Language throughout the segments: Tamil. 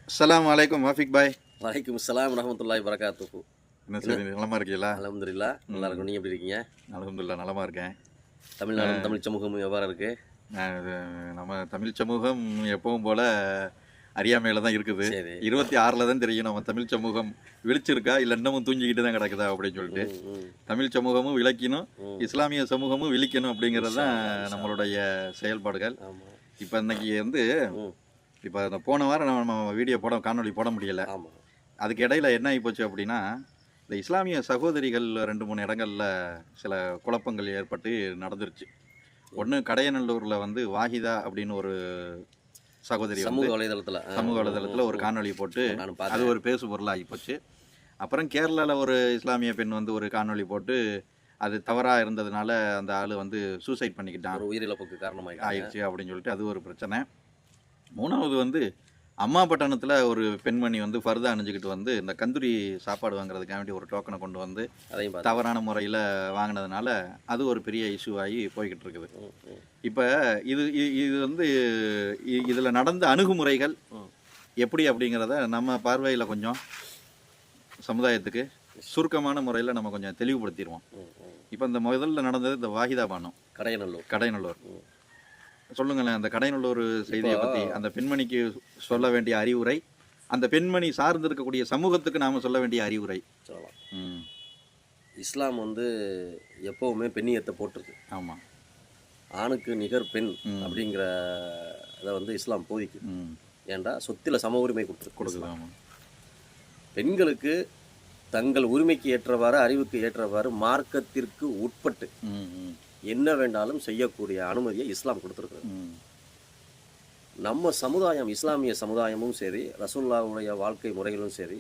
அஸ்ஸலாமு அலைக்கும் மாஃபிக் பாய். வலைக்கும் அஸ்ஸலாம் வரஹ்மத்துல்லாஹி வரகாத்துஹு. என்ன சரி நலமா இருக்கீங்களா? அல்ஹம்துலில்லாஹ் நல்லா இருக்கும். நீங்கள் எப்படி இருக்கீங்க? அல்ஹம்துலில்லாஹ் நலமா இருக்கேன். தமிழ்நாடு தமிழ் சமூகம் எவ்வாறு இருக்கு? நம்ம தமிழ் சமூகம் எப்பவும் போல அறியாமையில தான் இருக்குது. சரி. 26ல் தான் தெரியும் நம்ம தமிழ் சமூகம் விழிச்சிருக்கா இல்லை இன்னமும் தூங்கிக்கிட்டு தான் கிடக்குதா அப்படின்னு சொல்லிட்டு. தமிழ் சமூகமும் விழிக்கணும், இஸ்லாமிய சமூகமும் விழிக்கணும் அப்படிங்கிறது தான் நம்மளுடைய செயல்பாடுகள். ஆமாம். இப்போ இன்னைக்கு இப்போ இந்த போன வாரம் நம்ம வீடியோ காணொளி போட முடியலை. ஆமாம். அதுக்கு இடையில என்ன ஆகி போச்சு அப்படின்னா, இந்த இஸ்லாமிய சகோதரிகள் 2-3 இடங்களில் சில குழப்பங்கள் ஏற்பட்டு நடந்துருச்சு. ஒன்று கடையநல்லூரில் வாஹிதா அப்படின்னு ஒரு சகோதரி சமூக வலைதளத்தில் ஒரு காணொளி போட்டு நான் அது பார்த்தேன். ஒரு பேசு பொருளாக ஆகிப்போச்சு. அப்புறம் கேரளாவில் ஒரு இஸ்லாமிய பெண் ஒரு காணொளி போட்டு அது தவறாக இருந்ததுனால அந்த ஆள் சூசைட் பண்ணிக்கிட்டான் ஒரு உயிரிழப்புக்கு காரணமாக ஆயிடுச்சு அப்படின்னு சொல்லிட்டு அது ஒரு பிரச்சனை. மூணாவது அம்மாபட்டணத்தில் ஒரு பெண்மணி ஃபர்தா அணிஞ்சிக்கிட்டு இந்த கந்தூரி சாப்பாடு வாங்குறதுக்காக வேண்டி ஒரு டோக்கனை கொண்டு அதையும் பார்த்து தவறான முறையில் வாங்கினதுனால அது ஒரு பெரிய இஷ்யூ ஆகி போய்கிட்டு இருக்குது. இப்போ இதில் நடந்த அணுகுமுறைகள் எப்படி அப்படிங்கிறத நம்ம பார்வையில் கொஞ்சம் சமுதாயத்துக்கு சுருக்கமான முறையில் நம்ம கொஞ்சம் தெளிவுபடுத்திடுவோம். இப்போ இந்த முதல்ல நடந்தது இந்த வாஹிதா பானு கடையநல்லூர். சொல்லுங்களேன், அந்த கடையநல்லூர் செய்தியை பற்றி, அந்த பெண்மணிக்கு சொல்ல வேண்டிய அறிவுரை, அந்த பெண்மணி சார்ந்து இருக்கக்கூடிய சமூகத்துக்கு நாம் சொல்ல வேண்டிய அறிவுரை சொல்லலாம். இஸ்லாம் எப்போவுமே பெண்ணியத்தை போட்டிருக்கு. ஆமாம். ஆணுக்கு நிகர் பெண் அப்படிங்கிற அதை இஸ்லாம் போதிக்குது. ஏன்டா சொத்தில் சம உரிமை கொடுக்குது. ஆமாம். பெண்களுக்கு தங்கள் உரிமைக்கு ஏற்றவாறு, அறிவுக்கு ஏற்றவாறு, மார்க்கத்திற்கு உட்பட்டு என்ன வேண்டாலும் செய்யக்கூடிய அனுமதியை இஸ்லாம் கொடுத்துருக்குறது. நம்ம சமுதாயம், இஸ்லாமிய சமுதாயமும் சரி, ரசூலுல்லாஹ்வுடைய வாழ்க்கை முறைகளும் சரி,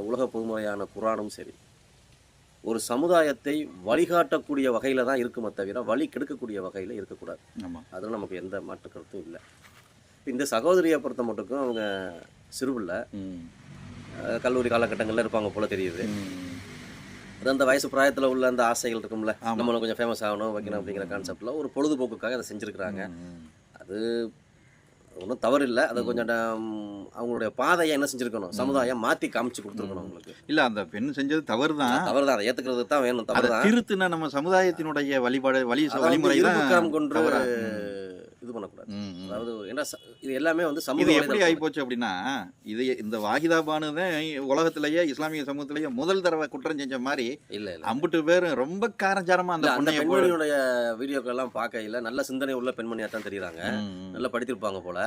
உலக பொதுமுறையான குர்ஆனும் சரி, ஒரு சமுதாயத்தை வழிகாட்டக்கூடிய வகையில் தான் இருக்குமே தவிர வழி கெடுக்கக்கூடிய வகையில் இருக்கக்கூடாது. அதில் நமக்கு எந்த மாற்று கருத்தும் இல்லை. இந்த சகோதரியை பொறுத்த மட்டுக்கும் அவங்க சிறுபிள்ளை, கல்லூரி காலகட்டங்களில் இருப்பாங்க போல தெரியுது. அது அந்த வயசு பிராயத்தில் உள்ள அந்த ஆசைகள் இருக்கும்ல, நம்மளும் கொஞ்சம் ஃபேமஸ் ஆகணும் வைக்கணும் அப்படிங்கிற கான்செப்டில் ஒரு பொழுதுபோக்குக்காக அதை செஞ்சுருக்கிறாங்க. அது ஒன்றும் தவறு இல்லை. அதை கொஞ்சம் அவங்களுடைய பாதையை என்ன செஞ்சுருக்கணும், சமுதாயம் மாற்றி காமிச்சு கொடுத்துருக்கணும் அவங்களுக்கு. இல்லை, அந்த பெண் செஞ்சது தவறு தான், அதை ஏற்றுக்கிறது தான் வேணும். தவறு தான். திருத்துனா நம்ம சமுதாயத்தினுடைய வழிமுறை கொண்டு இது பண்ணக்கூடாது. அதாவது ஏன்னா இது எல்லாமே இது எப்படி ஆகி போச்சு அப்படின்னா, இந்த வாஹிதா பானு தான் உலகத்திலேயே இஸ்லாமிய சமூகத்திலேயே முதல் தடவை குற்றம் செஞ்ச மாதிரி இல்லை. அம்புட்டு பேரும் ரொம்ப காரஞ்சாரமா அந்த பெண்மணியுடைய வீடியோக்கள் எல்லாம் பார்க்கையில் நல்ல சிந்தனை உள்ள பெண்மணியாக தான் தெரியுறாங்க. நல்லா படித்திருப்பாங்க போல.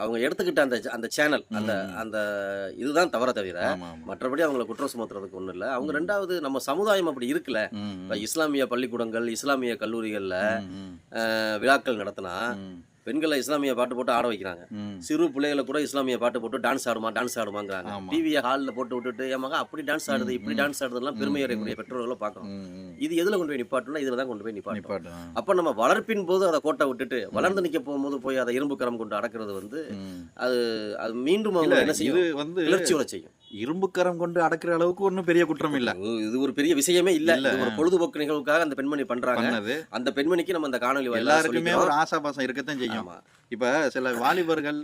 அவங்க எடுத்துக்கிட்ட அந்த சேனல் அந்த இதுதான் தவற தவிர மற்றபடி அவங்களை குற்றம் சுமத்துறதுக்கு ஒன்றும் இல்லை. அவங்க ரெண்டாவது நம்ம சமுதாயம் அப்படி இருக்குல்ல. இப்போ இஸ்லாமிய பள்ளிக்கூடங்கள், இஸ்லாமிய கல்லூரிகளில் விழாக்கள் நடத்தினா பெண்களை இஸ்லாமிய பாட்டு போட்டு ஆட வைக்கிறாங்க. சிறு பிள்ளைகளை கூட இஸ்லாமிய பாட்டு போட்டு டான்ஸ் ஆடுமாங்கிறாங்க. டிவியை ஹாலில் போட்டு விட்டுட்டு என் மகன் அப்படி டான்ஸ் ஆடுது இப்படி டான்ஸ் ஆடுறதுலாம் பெருமை அடையக்கூடிய பெற்றோர்களை பார்க்கணும். இது எதில் கொண்டு போய் நிப்பாட்டணும், இதில் தான் கொண்டு போய் நிப்பாட்டணும். அப்போ நம்ம வளர்ப்பின் போது அதை கோட்டை விட்டுட்டு வளர்ந்து நிற்க போகும்போது போய் அதை இரும்பு கரம் கொண்டு அடக்கிறது அது மீண்டும் அவங்க என்ன செய்யும், கிளர்ச்சியோட செய்யும். இரும்பு கரம் கொண்டு அடக்கிற அளவுக்கு ஒன்றும் பெரிய குற்றம் இல்லை. இது ஒரு பெரிய விஷயமே இல்லை. ஒரு பொழுதுபோக்கு நிகழ்வுக்காக அந்த பெண்மணி பண்றாங்க. அந்த பெண்மணிக்கு நம்ம அந்த காணொலி எல்லாருக்குமே ஒரு ஆசாபாசம் இருக்கத்தான் செய்யும். இப்ப சில வாலிபர்கள்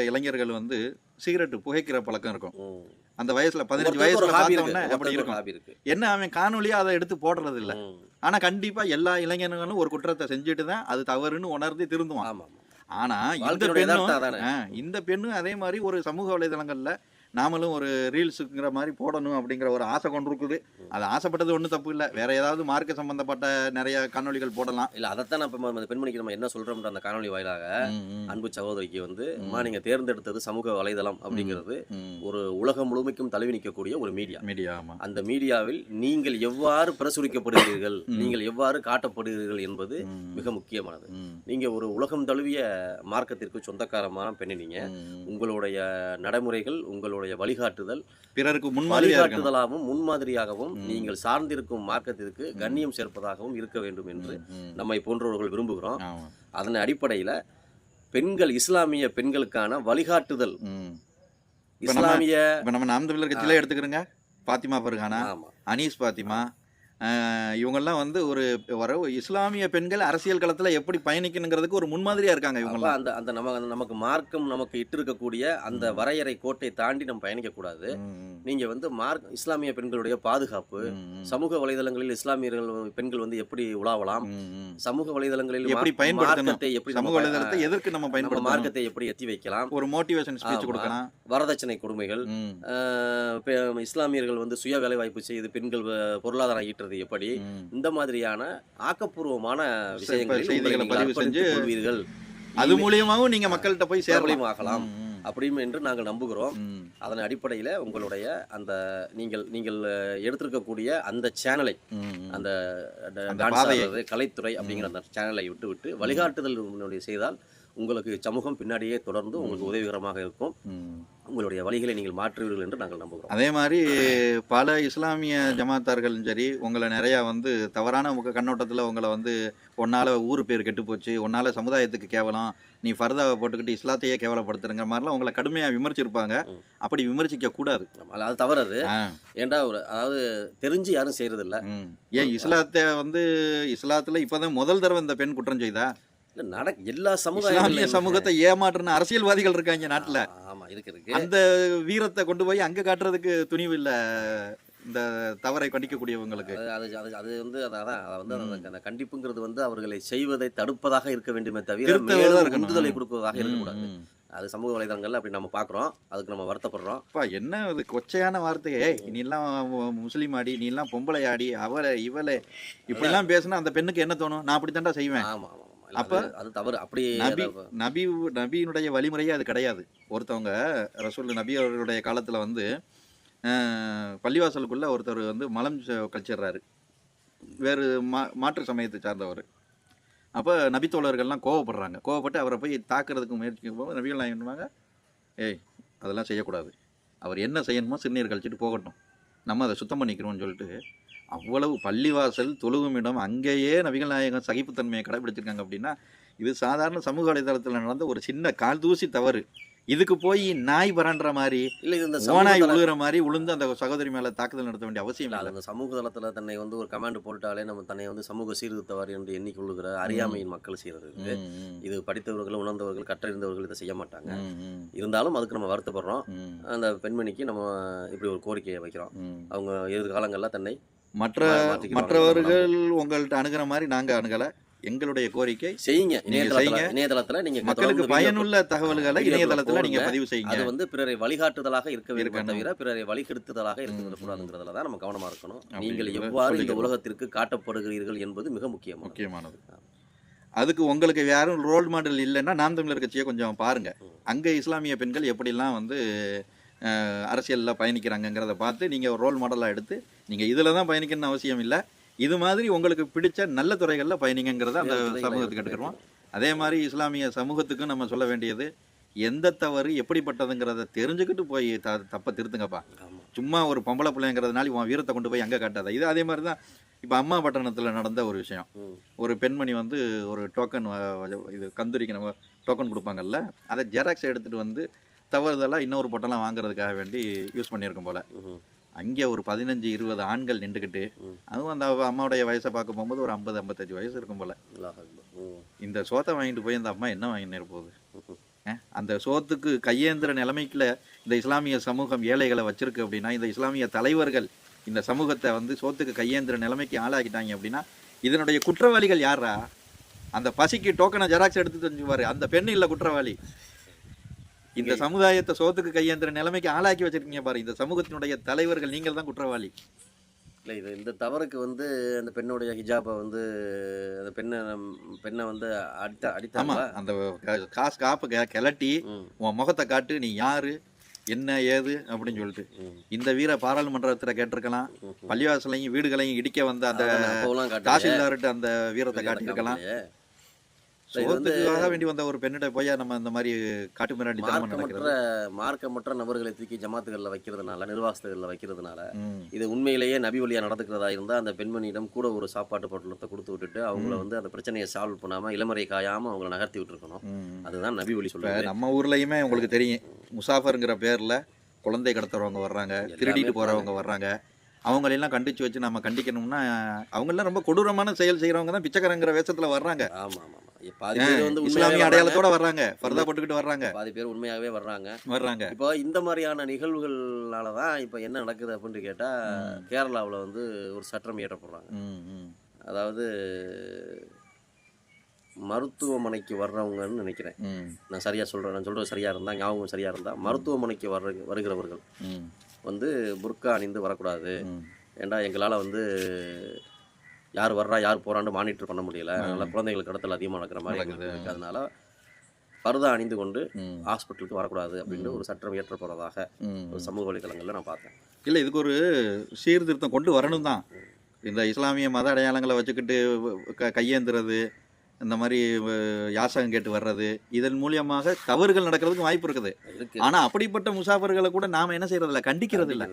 இளைஞர்கள் சிகரெட் புகைக்கிற பழக்கம் இருக்கும். அந்த வயசுல 15 வயசுல பார்த்தோன்னே அப்படி இருக்கும். என்ன அவன் காணொலியா அதை எடுத்து போடுறது இல்லை. ஆனா கண்டிப்பா எல்லா இளைஞர்களும் ஒரு குற்றத்தை செஞ்சுட்டு தான் அது தவறுன்னு உணர்ந்து திருந்துவான். ஆனா இந்த பெண்ணும் அதே மாதிரி ஒரு சமூக வலைதளங்கள்ல நாமளும் ஒரு ரீல்ஸுங்கிற மாதிரி போடணும் அப்படிங்கிற ஒரு ஆசை கொண்டு இருக்குது. அது ஆசைப்பட்டது ஒன்றும் தப்பு இல்லை. வேற ஏதாவது மார்க்க சம்பந்தப்பட்ட நிறைய காணொலிகள் போடலாம். இல்லை, அதைத்தான் இப்போ அந்த பெண்மணிக்கு நம்ம என்ன சொல்றோம்ன்ற அந்த காணொலி வாயிலாக அன்பு சகோதரிக்கு நீங்க தேர்ந்தெடுத்தது சமூக வலைதளம் அப்படிங்கிறது ஒரு உலகம் முழுமைக்கும் தழுவி நிற்கக்கூடிய ஒரு மீடியா. அந்த மீடியாவில் நீங்கள் எவ்வாறு பிரசுரிக்கப்படுகிறீர்கள், நீங்கள் எவ்வாறு காட்டப்படுகிறீர்கள் என்பது மிக முக்கியமானது. நீங்க ஒரு உலகம் தழுவிய மார்க்கத்திற்கு சொந்தக்காரமான பெண்ணினீங்க. உங்களுடைய நடைமுறைகள், உங்களுடைய வழிகாட்டுதல் பிறருக்கு முன்மாதிரியாகவும் நீங்கள் சார்ந்திருக்கும் மார்க்கத்திற்கு கண்ணியம் சேர்ப்பதாகவும் இருக்க வேண்டும் என்று நம்மை போன்றவர்கள் விரும்புகிறோம். அதன் அடிப்படையில் பெண்கள், இஸ்லாமிய பெண்களுக்கான வழிகாட்டுதல், இஸ்லாமிய நம்ம நாம் தமிழர் கட்சியில எடுத்துக்கிறோங்க. பாத்திமா பர்கானா, அனீஸ் பாத்திமா, இவங்கெல்லாம் வந்து ஒரு வர இஸ்லாமிய பெண்கள் அரசியல் களத்தில் எப்படி பயணிக்கணுங்கிறதுக்கு ஒரு முன்மாதிரியாக இருக்காங்க இவங்கெல்லாம். அந்த அந்த நமக்கு மார்க்கம் நமக்கு இட்டு இருக்கக்கூடிய அந்த வரையறை கோட்டை தாண்டி நம்ம பயணிக்கக்கூடாது. நீங்கள் வந்து இஸ்லாமிய பெண்களுடைய பாதுகாப்பு, சமூக வலைதளங்களில் இஸ்லாமியர்கள் பெண்கள் வந்து எப்படி உலாவலாம், சமூக வலைதளங்களில் எப்படி பயன்படுத்தணும், எப்படி சமூக வலைதளத்தை எதற்கு நம்ம பயன்படுத்தணும், மார்க்கத்தை எப்படி எத்தி வைக்கலாம், ஒரு மோட்டிவேஷன் ஸ்பீச் கொடுக்கலாம், வரதட்சணை கொடுமைகள், இஸ்லாமியர்கள் வந்து சுய வேலைவாய்ப்பு செய்து பெண்கள் பொருளாதாரம் ஈட்டுறது எப்படி, இந்த மாதிரியான ஆக்கப்பூர்வமான விஷயங்களை பதிவு செஞ்சு கொள்வீர்கள். அது மூலியமாகவும் நீங்க மக்கள்கிட்ட போய் சேரலாம் ஆகலாம் அப்படின்னு என்று நாங்கள் நம்புகிறோம். அதன் அடிப்படையில் உங்களுடைய அந்த நீங்கள் எடுத்திருக்கக்கூடிய அந்த சேனலை, அந்த கலைத்துறை அப்படிங்கிற அந்த சேனலை விட்டு வழிகாட்டுதல் செய்தால் உங்களுக்கு சமூகம் பின்னாடியே தொடர்ந்து உங்களுக்கு உதவிகரமாக இருக்கும். உங்களுடைய வழிகளை நீங்கள் மாற்றுவீர்கள் என்று நாங்கள் நம்புகிறோம். அதே மாதிரி பல இஸ்லாமிய ஜமாத்தார்களும் சரி, உங்களை நிறையா வந்து தவறான கண்ணோட்டத்தில் உங்களை வந்து உன்னால் ஊர் பேர் கெட்டு போச்சு, உன்னால் சமுதாயத்துக்கு கேவலம், நீ ஃபர்தாவை போட்டுக்கிட்டு இஸ்லாத்தையே கேவலப்படுத்துறங்க மாதிரிலாம் உங்களை கடுமையாக விமர்சிருப்பாங்க. அப்படி விமர்சிக்க கூடாது, அது தவறு. அது ஏன்டா அதாவது தெரிஞ்சு யாரும் செய்யறதில்ல. ஏன் இஸ்லாத்தை வந்து இஸ்லாத்தில் இப்போதான் முதல் தடவை இந்த பெண் குற்றம் செய்தா? எல்லா சமூகத்தை ஏமாற்றுன அரசியல்வாதிகள் இருக்காங்க நாட்டுல. அந்த வீரத்தை கொண்டு போய் அங்க காட்டுறதுக்கு துணிவு இல்ல இந்த தவறை கண்டிக்கக்கூடியவங்களுக்கு. அது வந்து அந்த கண்டிப்புங்கிறது வந்து அவர்களை செய்வதை தடுப்பதாக இருக்க வேண்டுமே தவிர உந்துதலை கொடுப்பதாக இருக்கக்கூடாது. அது சமூக வலைதளங்கள்ல அப்படி நம்ம பாக்குறோம். அதுக்கு நம்ம வருத்தப்படுறோம். என்ன அது கொச்சையான வார்த்தையே, நீ எல்லாம் முஸ்லீம் ஆடி, நீ எல்லாம் பொம்பளை ஆடி, அவளை இவளை இப்படி எல்லாம் பேசினா அந்த பெண்ணுக்கு என்ன தோணும்? நான் அப்படித்தான்டா செய்வேன். ஆமா, அப்ப அது தவறு. அப்படி நபியினுடைய வழிமுறையே அது கிடையாது. ஒருத்தவங்க ரசூல் நபி அவர்களுடைய காலத்துல வந்து பள்ளிவாசலுக்குள்ள ஒருத்தர் வந்து மலம் கழிச்சிடுறாரு, வேறு மாற்று சமயத்தை சார்ந்தவர். அப்போ நபித்தோழர்கள்லாம் கோவப்பட்டு அவரை போய் தாக்குறதுக்கு முயற்சிக்கும் போது நபிகள் நாயகன்வாங்க, ஏய் அதெல்லாம் செய்யக்கூடாது, அவர் என்ன செய்யணுமோ சிறுநீர் கழிச்சிட்டு போகட்டும், நம்ம அதை சுத்தம் பண்ணிக்கிறோம்னு சொல்லிட்டு அவ்வளவு பள்ளிவாசல் தொழுகுமிடம் அங்கேயே நபிகள் நாயகம் சகிப்புத்தன்மையை கடைபிடிச்சிருக்காங்க. அப்படின்னா இது சாதாரண சமூக வலைதளத்தில் நடந்த ஒரு சின்ன கால் தூசி தவறு. இதுக்கு போய் நாய் பரன்ற மாதிரி இல்லை, இந்த ஓனாய் உழுகிற மாதிரி உளுந்து அந்த சகோதரி மேலே தாக்குதல் நடத்த வேண்டிய அவசியம் இல்லை. அந்த சமூக தளத்தில் தன்னை வந்து ஒரு கமாண்ட் போட்டாலே நம்ம தன்னை வந்து சமூக சீர்திருத்தவாரி என்று எண்ணிக்கொள்ளுகிற அறியாமையின் மக்கள் செய்கிறது. இது படித்தவர்கள், உணர்ந்தவர்கள், கற்றறிந்தவர்கள் இதை செய்ய மாட்டாங்க. இருந்தாலும் அதுக்கு நம்ம வருத்தப்படுறோம். அந்த பெண்மணிக்கு நம்ம இப்படி ஒரு கோரிக்கையை வைக்கிறோம். அவங்க எதிர்காலங்களில் தன்னை மற்றவர்கள் உங்கள்கிட்ட அணுகிற மாதிரி நாங்கள் அணுகலை. எங்களுடைய கோரிக்கை செய்யுங்க. இணையதளத்தில் நீங்க மக்களுக்கு பயனுள்ள தகவல்களை இணையதளத்தில் நீங்க பதிவு செய்யுங்க. அது வந்து பிறரை வழிகாட்டுதலாக இருக்க வேண்டும் தவிர பிறரை வழிகெடுத்துதலாக இருக்கக்கூடாதுங்கிறதுல தான் நம்ம கவனமா இருக்கணும். நீங்கள் எவ்வாறு இந்த உலகத்திற்கு காட்டப்படுகிறீர்கள் என்பது மிக முக்கியமானது. அதுக்கு உங்களுக்கு யாரும் ரோல் மாடல் இல்லைன்னா நாம் தமிழர் கட்சியை கொஞ்சம் பாருங்க. அங்கே இஸ்லாமிய பெண்கள் எப்படிலாம் வந்து அரசியலில் பயணிக்கிறாங்கங்கிறத பார்த்து நீங்கள் ஒரு ரோல் மாடலாக எடுத்து நீங்கள் இதில் தான் பயணிக்கணும்னு அவசியம் இல்லை, இது மாதிரி உங்களுக்கு பிடிச்ச நல்ல துறைகளில் பயணிங்கிறத அந்த சமூகத்துக்கு எடுத்துக்கிறோம். அதே மாதிரி இஸ்லாமிய சமூகத்துக்கும் நம்ம சொல்ல வேண்டியது, எந்த தவறு எப்படிப்பட்டதுங்கிறத தெரிஞ்சுக்கிட்டு போய் தப்பை திருத்துங்கப்பா. சும்மா ஒரு பொம்பளை பிள்ளைங்கிறதுனால உன் வீரத்தை கொண்டு போய் அங்கே காட்டாத. இது அதே மாதிரி தான் இப்போ அம்மா பட்டணத்தில் நடந்த ஒரு விஷயம். ஒரு பெண்மணி வந்து ஒரு டோக்கன், இது கந்தூரிக்கு நம்ம டோக்கன் கொடுப்பாங்கல்ல, அதை ஜெராக்ஸ் எடுத்துகிட்டு வந்து தவறுதெல்லாம் இன்னொரு பொட்டெல்லாம் வாங்குறதுக்காக வேண்டி யூஸ் பண்ணியிருக்கும் போல். அங்கே ஒரு 15-20 ஆண்கள் நின்றுக்கிட்டு, அதுவும் அந்த அம்மாவுடைய வயசை பார்க்க போகும்போது ஒரு 50-55 வயசு இருக்கும் போல், இந்த சோத்தை வாங்கிட்டு போய் அந்த அம்மா என்ன வாங்கினே போகுது? அந்த சோத்துக்கு கையேந்திர நிலைமைக்குள்ள இந்த இஸ்லாமிய சமூகம் ஏழைகளை வச்சிருக்கு அப்படின்னா, இந்த இஸ்லாமிய தலைவர்கள் இந்த சமூகத்தை வந்து சோத்துக்கு கையேந்திர நிலைமைக்கு ஆளாக்கிட்டாங்க அப்படின்னா, இதனுடைய குற்றவாளிகள் யாரா? அந்த பசிக்கு டோக்கனை ஜெராக்ஸ் எடுத்து தெரிஞ்சுவாரு அந்த பெண் இல்லை குற்றவாளி. இந்த சமுதாயத்தை சோத்துக்கு கையேந்திர நிலைமைக்கு ஆளாக்கி வச்சிருக்கீங்க பாரு, இந்த சமூகத்தினுடைய தலைவர்கள் நீங்கள் தான் குற்றவாளி. இல்லை, இது இந்த தவறுக்கு வந்து அந்த பெண்ணுடைய ஹிஜாபை வந்து அந்த பெண்ணை வந்து அடித்தாங்க. அந்த காசு காப்பு கிளட்டி உன் முகத்தை காட்டு, நீ யாரு என்ன ஏது அப்படின்னு சொல்லிட்டு இந்த வீர பாராளுமன்றத்தில் கேட்டிருக்கலாம். பள்ளிவாசலையும் வீடுகளையும் இடிக்க வந்த அந்த தாசில்தார்கிட்ட அந்த வீரத்தை காட்டியிருக்கலாம். வேண்டி வந்த ஒரு பெண்ணிட்ட போய் நம்ம இந்த மாதிரி காட்டு மிராண்டி மார்க்கமற்ற நபர்களை தூக்கி ஜமாத்துகளில் வைக்கிறதுனால, நிர்வாகங்களில் வைக்கிறதுனால, இது உண்மையிலேயே நபி வழியா நடந்துக்கிறதா இருந்தால் அந்த பெண்மணியிடம் கூட ஒரு சாப்பாட்டு பொருளத்தை கொடுத்து விட்டுட்டு அவங்கள வந்து அந்த பிரச்சனையை சால்வ் பண்ணாமல் இளமறை காயாமல் அவங்களை நகர்த்தி விட்டுருக்கணும். அதுதான் நபி வழி சொல்லுவாங்க. நம்ம ஊர்லயுமே உங்களுக்கு தெரியும், முசாஃபருங்கிற பேர்ல குழந்தை கடத்துறவங்க வர்றாங்க, திருடிட்டு போறவங்க வர்றாங்க. அவங்களெல்லாம் கண்டிச்சு வச்சு நம்ம கண்டிக்கணும்னா அவங்கெல்லாம் ரொம்ப கொடூரமான செயல் செய்கிறவங்க தான் பிச்சைக்காரங்கிற வேஷத்தில் வர்றாங்க. ஆமாம் ஆமாம். பாதி பேர் வந்து இஸ்லாமிய அடையாளத்தோட வர்றாங்க, பர்தா போட்டுக்கிட்டு வர்றாங்க, பாதி பேர் உண்மையாகவே வர்றாங்க. இப்போ இந்த மாதிரியான நிகழ்வுகள்னால தான் இப்போ என்ன நடக்குது அப்படின்னு கேட்டால், கேரளாவில் வந்து ஒரு சட்டம் இயற்றப்படுறாங்க. அதாவது மருத்துவமனைக்கு வர்றவங்கன்னு நினைக்கிறேன், நான் சரியாக சொல்கிறேன், நான் சொல்கிறது சரியாக இருந்தால், ஞாபகம் சரியாக இருந்தால், மருத்துவமனைக்கு வருகிறவர்கள் வந்து புர்கா அணிந்து வரக்கூடாது. ஏண்டா எங்களால் வந்து யார் வர்றா யார் போகிறான்னு மானிட்டர் பண்ண முடியல, அதனால் குழந்தைகளுக்கு கடத்தல் அதிகமாக நடக்கிற மாதிரி இருக்குது. அதனால பர்தா அணிந்து கொண்டு ஹாஸ்பிட்டலுக்கு வரக்கூடாது அப்படின்ற ஒரு சட்டம் இயற்றப்படுறதாக ஒரு சமூக வலைதளங்களில் நான் பார்த்தேன். இல்லை, இதுக்கு ஒரு சீர்திருத்தம் கொண்டு வரணும் தான். இந்த இஸ்லாமிய மத அடையாளங்களை வச்சுக்கிட்டு கையேந்துறது, இந்த மாதிரி யாசகம் கேட்டு வர்றது, இதன் மூலியமாக தவறுகள் நடக்கிறதுக்கு வாய்ப்பு இருக்குது. ஆனா அப்படிப்பட்ட முசாஃபர்களை கூட நாம என்ன செய்யறது இல்லை, கண்டிக்கிறது இல்லை.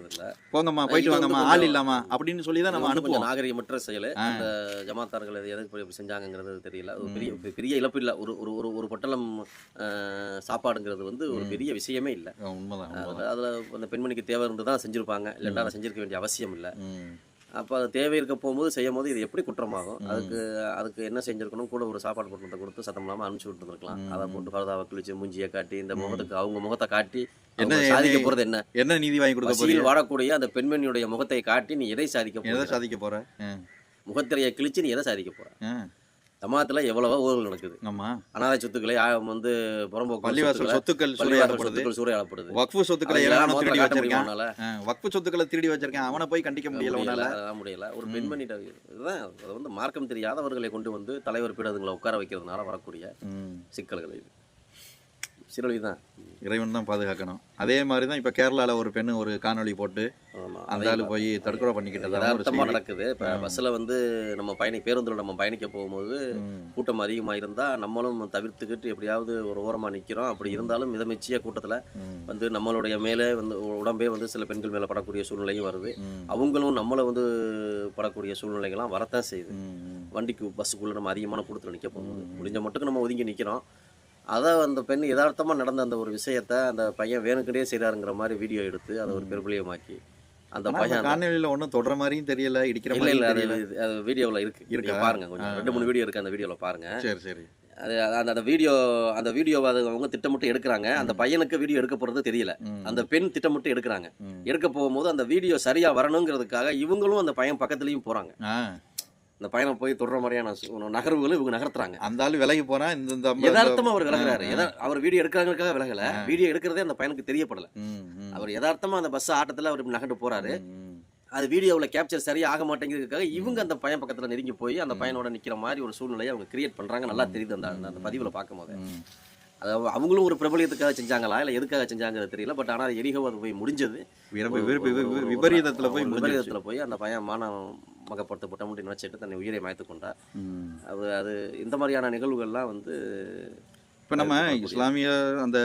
போங்கம்மா, போயிட்டு வாங்கம்மா, ஆள் இல்லாமா அப்படின்னு சொல்லி தான் நம்ம அனுப்புவோம். நாகரிகமற்ற செயல். அந்த ஜமாத்தார்கள் எதுக்கு செஞ்சாங்கிறது தெரியல. ஒரு பெரிய பெரிய இழப்பு இல்லை. ஒரு பொட்டலம் சாப்பாடுங்கிறது வந்து ஒரு பெரிய விஷயமே இல்லை. உண்மைதான். அதில் அந்த பெண்மணிக்கு தேவை இருந்து தான் செஞ்சுருப்பாங்க, இல்லைன்னா அதை செஞ்சிருக்க வேண்டிய அவசியம் இல்லை. அப்போ அது தேவை இருக்க போகும்போது செய்யும் போது இது எப்படி குற்றமாகும்? அதுக்கு என்ன செஞ்சுருக்கணும், கூட ஒரு சாப்பாடு பொருளத்தை கொடுத்து சத்தம் இல்லாமல் அனுப்பிச்சி விட்டுருக்கலாம். அதை போட்டு பரதாவை கிழிச்சு மூஞ்சியை காட்டி இந்த முகத்துக்கு அவங்க முகத்தை காட்டி என்ன சாதிக்க போகிறது? என்ன நீதி வாங்கி கொடுக்க போறீங்க? வாழக்கூடிய அந்த பெண்மணியுடைய முகத்தை காட்டி நீ எதை சாதிக்க போற? முகத்திரையை கிழிச்சு நீ எதை சாதிக்க போற? ஜமாத்தில் எவ்வளவோ ஊழல் நடக்குது. அனாதை சொத்துக்களை வந்து புறம்போக்கு பள்ளிவாசல் சொத்துக்கள் சூறையாடப்படுது. வக்ஃபு சொத்துக்களை திருடி வச்சிருக்கேன், அவனை போய் கண்டிக்க முடியல. ஒரு பெண்மணிட்ட இதுதான் அதை வந்து மார்க்கம் தெரியாதவர்களை கொண்டு வந்து தலைவர் பீடங்களை உட்கார வைக்கிறதுனால வரக்கூடிய சிக்கல்கள் இது. சிறுவழிதான் இறைவன் தான் பாதுகாக்கணும். அதே மாதிரி தான் இப்போ கேரளாவில் ஒரு பெண்ணு ஒரு காணொலி போட்டு அந்த ஆள் போய் தற்கொலை பண்ணிக்கிட்டது யதார்த்தமாக நடக்குது. இப்போ பஸ்ஸில் வந்து நம்ம பேருந்தில் நம்ம பயணிக்க போகும்போது கூட்டம் அதிகமாக இருந்தால் நம்மளும் தவிர்த்துக்கிட்டு எப்படியாவது ஒரு ஓரமாக நிற்கிறோம். அப்படி இருந்தாலும் மிதமிச்சிய கூட்டத்தில் வந்து நம்மளுடைய மேலே வந்து உடம்பே வந்து சில பெண்கள் மேலே படக்கூடிய சூழ்நிலையும் வருது. அவங்களும் நம்மளை வந்து படக்கூடிய சூழ்நிலைகள்லாம் வரத்தான் செய்யுது. வண்டிக்கு பஸ்ஸுக்குள்ளே நம்ம அதிகமான கூட்டத்தில் நிற்க போகும்போது முடிஞ்ச மட்டுக்கு நம்ம ஒதுங்கி நிற்கிறோம். அதை அந்த பெண் யதார்த்தமாக நடந்த அந்த ஒரு விஷயத்தை அந்த பையன் வேணுக்கிட்டே செய்கிறாருங்கிற மாதிரி வீடியோ எடுத்து அதை ஒரு பிரபலியமாக்கி அந்த பையன் காணொலியில் ஒன்றும் தொடர மாதிரியும் தெரியல, இடிக்கிற இல்லை இல்லை அது வீடியோவில் இருக்கு பாருங்க, கொஞ்சம் 2-3 வீடியோ இருக்குது, அந்த வீடியோவில் பாருங்க. சரி அது அந்த வீடியோவை அவங்க திட்டமிட்டு எடுக்கிறாங்க. அந்த பையனுக்கு வீடியோ எடுக்க போகிறது தெரியல, அந்த பெண் திட்டமிட்டு எடுக்கிறாங்க. எடுக்க போகும்போது அந்த வீடியோ சரியாக வரணுங்கிறதுக்காக இவங்களும் அந்த பையன் பக்கத்துலேயும் போகிறாங்க. இந்த பையனை போய் தொடுற மாதிரியான நகர்வுகளும் இவங்க நகர்த்துறாங்க. அந்த ஆள் விலகி போறான், இந்த யதார்த்தமா அவர் விலகிறாரு. அவர் வீடியோ எடுக்கிறாங்களுக்காக விலகல, வீடியோ எடுக்கிறதே அந்த பையனுக்கு தெரியப்படல. அவர் யதார்த்தமா அந்த பஸ் ஆட்டத்துல அவர் நகர்ந்து போறாரு. அது வீடியோவில் கேப்சர் சரியா ஆக மாட்டேங்கிறதுக்காக இவங்க அந்த பையன் பக்கத்துல நெருங்கி போய் அந்த பையனோட நிக்கிற மாதிரி ஒரு சூழ்நிலையை அவங்க கிரியேட் பண்றாங்க. நல்லா தெரியுது அந்த பதிவுல பார்க்கும் போது. அதாவது அவங்களும் ஒரு பிரபலியத்துக்காக செஞ்சாங்களா இல்லை எதுக்காக செஞ்சாங்கிறது தெரியல. பட் ஆனால் எரிகோ அது போய் முடிஞ்சது, விபரீதத்தில் போய் அந்த பையன் மகப்படுத்தப்பட்ட முடி நினைச்சிட்டு தன்னை உயிரை மாய்த்து கொண்டார். அது இந்த மாதிரியான நிகழ்வுகள்லாம் வந்து இப்போ நம்ம இஸ்லாமிய அந்த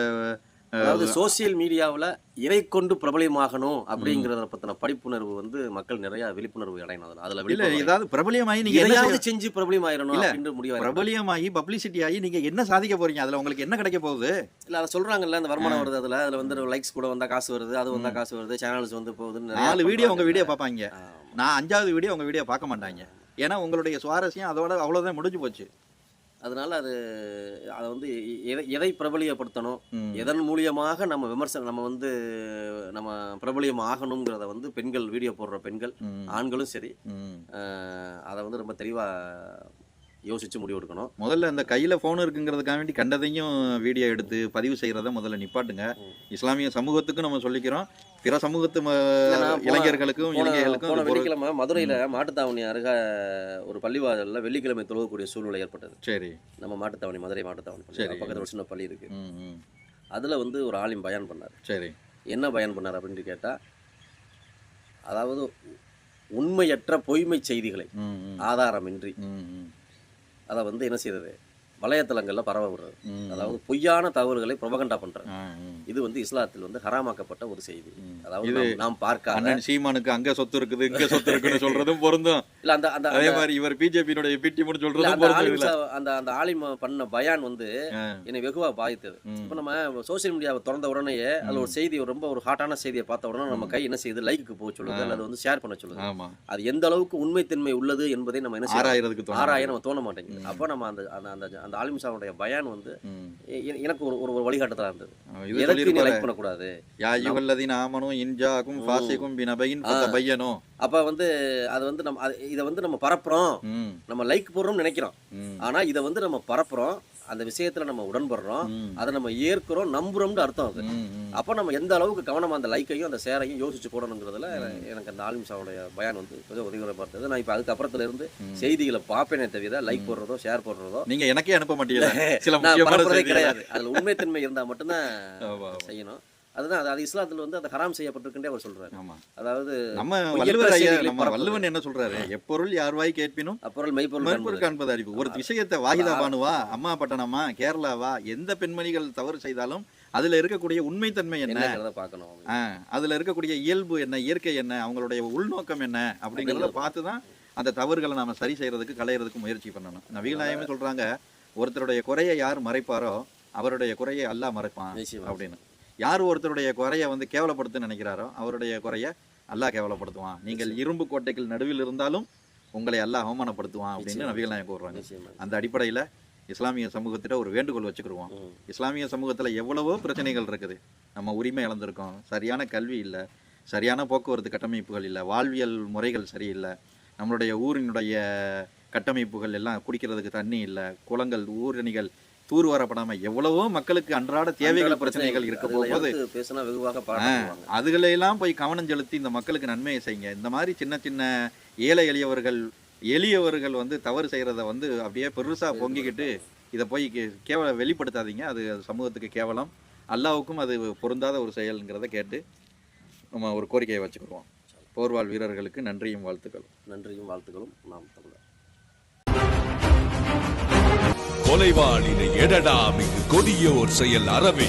அதாவது சோசியல் மீடியாவில் இறை கொண்டு பிரபலியமாகணும் அப்படிங்கிறத பற்றின படிப்புணர்வு வந்து மக்கள் நிறைய விழிப்புணர்வு அடையணும். அதில் ஏதாவது பிரபலியமாகி நீங்கள் எதையாவது செஞ்சு பிரபலியமாயிடணும் அப்படின்னு முடியாது. பிரபலியமாகி பப்ளிசிட்டி ஆகி நீங்கள் என்ன சாதிக்க போறீங்க, அதில் உங்களுக்கு என்ன கிடைக்க போகுது? இல்லை அதை சொல்கிறாங்கல்ல, அந்த வருமானம் வருது, அதில் வந்து லைக்ஸ் கூட வந்தால் காசு வருது, அது வந்தால் காசு வருது, சேனல்ஸ் வந்து போகுது. 4 வீடியோ உங்கள் வீடியோ பார்ப்பாங்க, நான் 5வது வீடியோ உங்கள் வீடியோ பார்க்க மாட்டாங்க. ஏன்னா உங்களுடைய சுவாரஸ்யம் அதோட அவ்வளோதான் முடிஞ்சு போச்சு. அதனால அதை வந்து எதை பிரபலியப்படுத்தணும், எதன் மூலியமாக நம்ம வந்து நம்ம பிரபலியம் ஆகணுங்கிறத வந்து பெண்கள், வீடியோ போடுற பெண்கள் ஆண்களும் சரி அதை வந்து ரொம்ப தெளிவாக யோசிச்சு முடிவு எடுக்கணும். முதல்ல இந்த கையில் ஃபோன் இருக்குங்கிறதுக்காக வேண்டி கண்டதையும் வீடியோ எடுத்து பதிவு செய்கிறத முதல்ல நிப்பாட்டுங்க. இஸ்லாமிய சமூகத்துக்கும் நம்ம சொல்லிக்கிறோம், பிற சமூகத்து இளைஞர்களுக்கும் வெள்ளிக்கிழமை மதுரையில் மாட்டுத்தாவணி அருகே ஒரு பள்ளிவாசலில் வெள்ளிக்கிழமை தொழுகக்கூடிய சூழ்நிலை ஏற்பட்டது. சரி, நம்ம மாட்டுத்தாவணி, மதுரை மாட்டுத்தாவணி பக்கத்தில் ஒரு சின்ன பள்ளி இருக்கு. அதில் வந்து ஒரு ஆலிம் பயான் பண்ணார். சரி, என்ன பயான் பண்ணார் அப்படின்னு கேட்டால், அதாவது உண்மையற்ற பொய்மை செய்திகளை ஆதாரமின்றி அதை வந்து என்ன செய்யறது வலைத்தளங்கள்ல பரவ விடுறது, அதாவது பொய்யான தகவல்களை புரபகண்டா பண்றது. இது வந்து இஸ்லாத்தில் வந்து ஹராமாக்கப்பட்ட ஒரு செய்தி. அதாவது நாம் பார்க்காத சீமானுக்கு அங்க சொத்து இருக்குது இங்க சொத்து இருக்குன்னு சொல்றதும் பொருந்தும் இல்ல, அந்த அந்த அதே மாதிரி இவர் பிஜேபியினுடைய பிடிமுன்னு சொல்றதும் பொருந்தும். அந்த அந்த ஆலிம் பண்ண பயான் வந்து என்னை வெகுவா பாதித்தது. இப்போ நம்ம சோசியல் மீடியாவை திறந்த உடனே அதுல ஒரு செய்தி, ரொம்ப ஒரு ஹாட்டான செய்தியை பார்த்த உடனே நம்ம கை என்ன செய்யுது, லைக்கு போக சொல்லுது அல்லது வந்து ஷேர் பண்ண சொல்லுது. அது எந்த அளவுக்கு உண்மைத்தன்மை உள்ளது என்பதை நம்ம என்ன ஆராய நம்ம தோண மாட்டேங்குது. அப்போ நம்ம அந்த அந்த ஆலிம் சாவுடைய பயான் வந்து எனக்கு ஒரு வழிகாட்டுதலா இருந்தது. எதற்கு லைக் பண்ணக்கூடாது, யா அய்யுஹல்லதீன ஆமனூ இன் ஜாஅகும் ஃபாஸிகும் பினபையின் ஃபதபையனூ. அப்ப வந்து அது வந்து நம்ம இதை வந்து நம்ம பரப்புறோம், நம்ம லைக் போடுறோம்னு நினைக்கிறோம். ஆனா இதை வந்து நம்ம பரப்புறோம், அந்த விஷயத்துல நம்ம உடன்படுறோம், அதை நம்ம ஏற்கிறோம், நம்புறோம்னு அர்த்தம் அது. அப்போ நம்ம எந்த அளவுக்கு கவனமா அந்த லைக்கையும் அந்த ஷேரையும் யோசிச்சு போடணுங்கிறதுல எனக்கு அந்த ஆலிம் சாவுடைய பயான் வந்து கொஞ்சம் உதவிகரமாக இருந்தது. நான் இப்போ அதுக்கப்புறத்துல இருந்து செய்திகளை பார்ப்பேனே தவிர லைக் போடுறதோ ஷேர் போடுறதோ நீங்க எனக்கே அனுப்ப மாட்டீங்க, நான் பரப்புறதே கிடையாது. அதுல உண்மைத்தன்மை இருந்தா மட்டும்தான் செய்யணும். அதுதான் அது இஸ்லாத்துல வந்து அது ஹராம் செய்யப்பட்டிருக்குன்றே அவர் சொல்றாரு. அதாவது நம்ம வள்ளுவன் என்ன சொல்றாரு, எப்பொருள் யார்வாய் கேட்பினும் அப்பொருள் மெய்ப்பொருள் காண்பது அறிவு. ஒரு விஷயத்தை வாகிதா பானுவா, அம்மா பட்டணமா, கேரளாவா, எந்த பெண்மணிகள் தவறு செய்தாலும் அதுல இருக்கக்கூடிய உண்மைத்தன்மை என்ன பார்க்கணும், அதுல இருக்கக்கூடிய இயல்பு என்ன, இயற்கை என்ன, அவங்களுடைய உள்நோக்கம் என்ன அப்படிங்கிறத பார்த்துதான் அந்த தவறுகளை நாம சரி செய்யறதுக்கு களையறதுக்கு முயற்சி பண்ணணும். நபிகள் நாயகமே சொல்றாங்க, ஒருத்தருடைய குறையை யார் மறைப்பாரோ அவருடைய குறையை அல்லாஹ் மறைப்பான் அப்படின்னு. யார் ஒருத்தருடைய குறையை வந்து கேவலப்படுத்த நினைக்கிறாரோ அவருடைய குறையை அல்லாஹ் கேவலப்படுத்துவான். நீங்கள் இரும்பு கோட்டைகள் நடுவில் இருந்தாலும் உங்களை அல்லாஹ் அவமானப்படுத்துவான் அப்படின்னு நபிகள் நாயகம் கூறுறாங்க. அந்த அடிப்படையில் இஸ்லாமிய சமூகத்திட்ட ஒரு வேண்டுகோள் வச்சுக்கிடுவோம். இஸ்லாமிய சமூகத்தில் எவ்வளவோ பிரச்சனைகள் இருக்குது. நம்ம உரிமை இழந்திருக்கோம், சரியான கல்வி இல்லை, சரியான போக்குவரத்து கட்டமைப்புகள் இல்லை, வாழ்வியல் முறைகள் சரியில்லை, நம்மளுடைய ஊரினுடைய கட்டமைப்புகள் எல்லாம் குடிக்கிறதுக்கு தண்ணி இல்லை, குளங்கள் ஊரணிகள் தூர்வாரப்படாம எவ்வளவோ மக்களுக்கு அன்றாட தேவைகள் பிரச்சனைகள் இருக்க போகும்போது அதுகளெல்லாம் போய் கவனம் செலுத்தி இந்த மக்களுக்கு நன்மையை செய்யுங்க. இந்த மாதிரி சின்ன சின்ன ஏழை எளியவர்கள் வந்து தவறு செய்கிறத வந்து அப்படியே பெருசாக பொங்கிக்கிட்டு இதை போய் வெளிப்படுத்தாதீங்க. அது சமூகத்துக்கு கேவலம், அல்லாவுக்கும் அது பொருந்தாத ஒரு செயல்ங்கிறத கேட்டு நம்ம ஒரு கோரிக்கையை வச்சுக்கிடுவோம். போர்வால் வீரர்களுக்கு நன்றியும் வாழ்த்துக்களும். நாம் தமிழர் கொலைவாளினை எடடா மிகு கொடியோர் செயல் அறவே